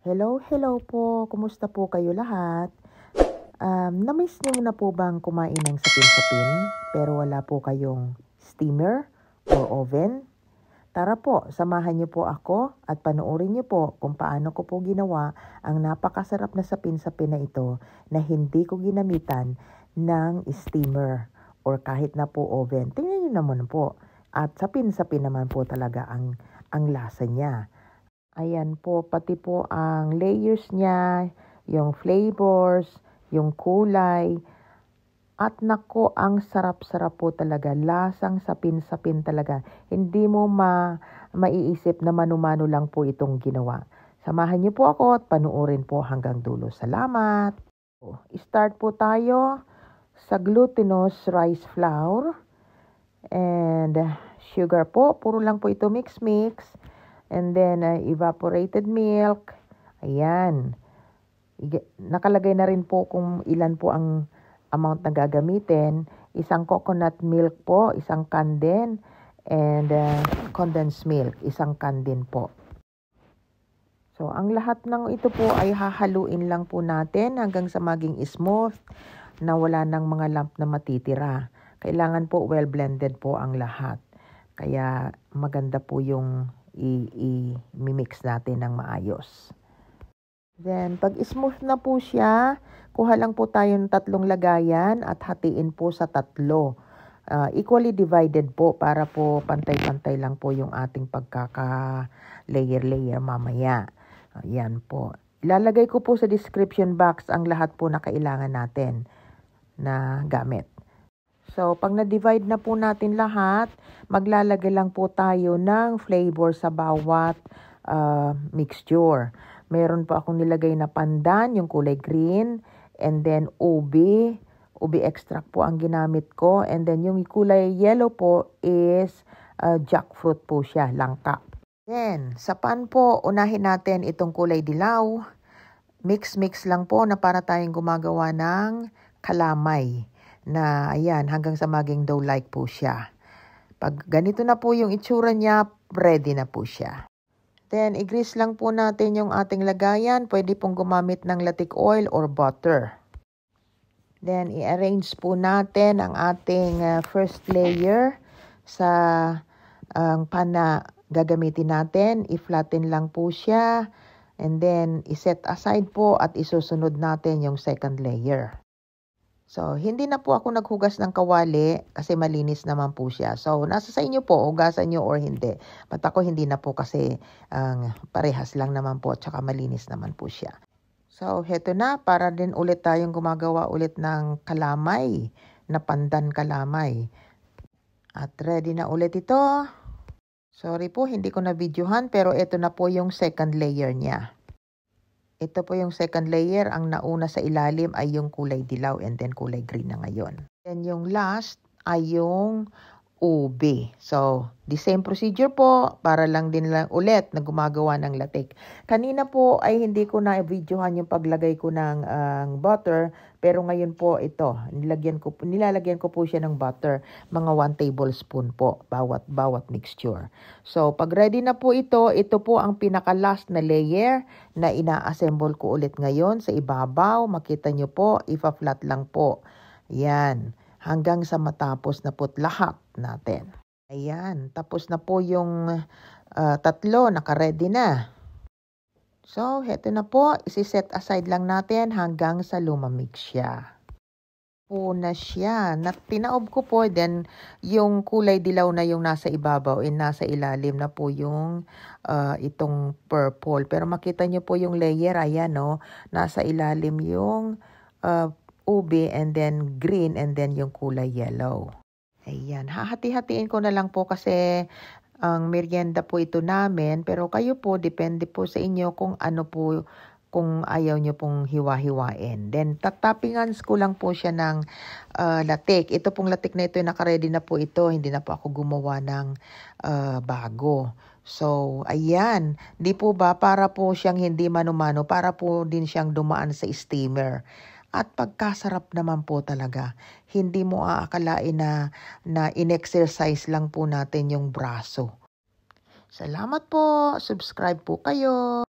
Hello, hello po. Kumusta po kayo lahat? Na-miss niyo na po bang kumain ng sapin-sapin pero wala po kayong steamer or oven? Tara po, samahan niyo po ako at panoorin niyo po kung paano ko po ginawa ang napakasarap na sapin-sapin na ito na hindi ko ginamitan ng steamer or kahit na po oven. Tingnan niyo naman po. At sapin-sapin naman po talaga ang lasa niya. Ayan po, pati po ang layers niya, yung flavors, yung kulay. At nako, ang sarap-sarap po talaga. Lasang sapin-sapin talaga. Hindi mo maiisip na mano-mano lang po itong ginawa. Samahan niyo po ako at panuorin po hanggang dulo. Salamat! Start po tayo sa glutinous rice flour. And sugar po, puro lang po ito mix-mix. And then, evaporated milk. Ayan. Nakalagay na rin po kung ilan po ang amount na gagamitin. Isang coconut milk po, isang can din. And condensed milk, isang can din po. So, ang lahat ng ito po ay hahaluin lang po natin hanggang sa maging smooth na wala ng mga lump na matitira. Kailangan po well-blended po ang lahat. Kaya maganda po yung i-mix natin ng maayos. Then, pag smooth na po siya, kuha lang po tayo ng 3 lagayan at hatiin po sa 3. Equally divided po para po pantay-pantay lang po yung ating pagkaka-layer-layer mamaya. Ayan po. Ilalagay ko po sa description box ang lahat po na kailangan natin na gamit. So, pag na-divide na po natin lahat, maglalagay lang po tayo ng flavor sa bawat mixture. Meron po akong nilagay na pandan, yung kulay green, and then ubi extract po ang ginamit ko, and then yung kulay yellow po is jackfruit po siya, langka. Then, sa pan po, unahin natin itong kulay dilaw. Mix lang po na para tayong gumagawa ng kalamay. Na ayan, hanggang sa maging dough-like po siya. Pag ganito na po yung itsura niya, ready na po siya. Then, i-grease lang po natin yung ating lagayan. Pwede pong gumamit ng latik oil or butter. Then, i-arrange po natin ang ating first layer sa pan na gagamitin natin. I-flatten lang po siya. And then, i-set aside po at isusunod natin yung second layer. So, hindi na po ako naghugas ng kawali kasi malinis naman po siya. So, nasa sa inyo po, hugasan nyo or hindi. But ako hindi na po kasi parehas lang naman po at saka malinis naman po siya. So, heto na. Para din ulit tayong gumagawa ulit ng kalamay, na pandan kalamay. At ready na ulit ito. Sorry po, hindi ko na videohan pero ito na po yung second layer niya. Ito po yung second layer. Ang nauna sa ilalim ay yung kulay dilaw and then kulay green na ngayon. Then yung last ay yung ube. So, the same procedure po para lang din lang ulit na gumagawa ng latik. Kanina po ay hindi ko na videohan yung paglagay ko ng butter. Pero ngayon po ito, nilalagyan ko po siya ng butter. Mga 1 tablespoon po bawat mixture. So, pag ready na po ito po ang pinaka-last na layer na ina-assemble ko ulit ngayon sa ibabaw. Makita nyo po, ipa-flat lang po. Yan. Hanggang sa matapos na po lahat natin. Ayan. Tapos na po yung 3. Naka-ready na. So, heto na po. Isi-set aside lang natin hanggang sa lumamig siya. Una siya. Tinaob ko po. Then, yung kulay dilaw na yung nasa ibabaw nasa ilalim na po yung itong purple. Pero makita nyo po yung layer. Ayan, no? Nasa ilalim yung ube and then green and then yung kulay yellow. Ayan. Hahati-hatiin ko na lang po kasi ang merienda po ito namin, pero kayo po, depende po sa inyo kung ano po, kung ayaw nyo pong hiwa-hiwain. Then, tatapingans ko lang po siya ng latik. Ito pong latik na ito, naka-ready na po ito. Hindi na po ako gumawa ng bago. So, ayan. Di po ba, para po siyang hindi mano-mano, para po din siyang dumaan sa steamer. At pagkasarap naman po talaga. Hindi mo aakalain na in-exercise lang po natin yung braso. Salamat po. Subscribe po kayo.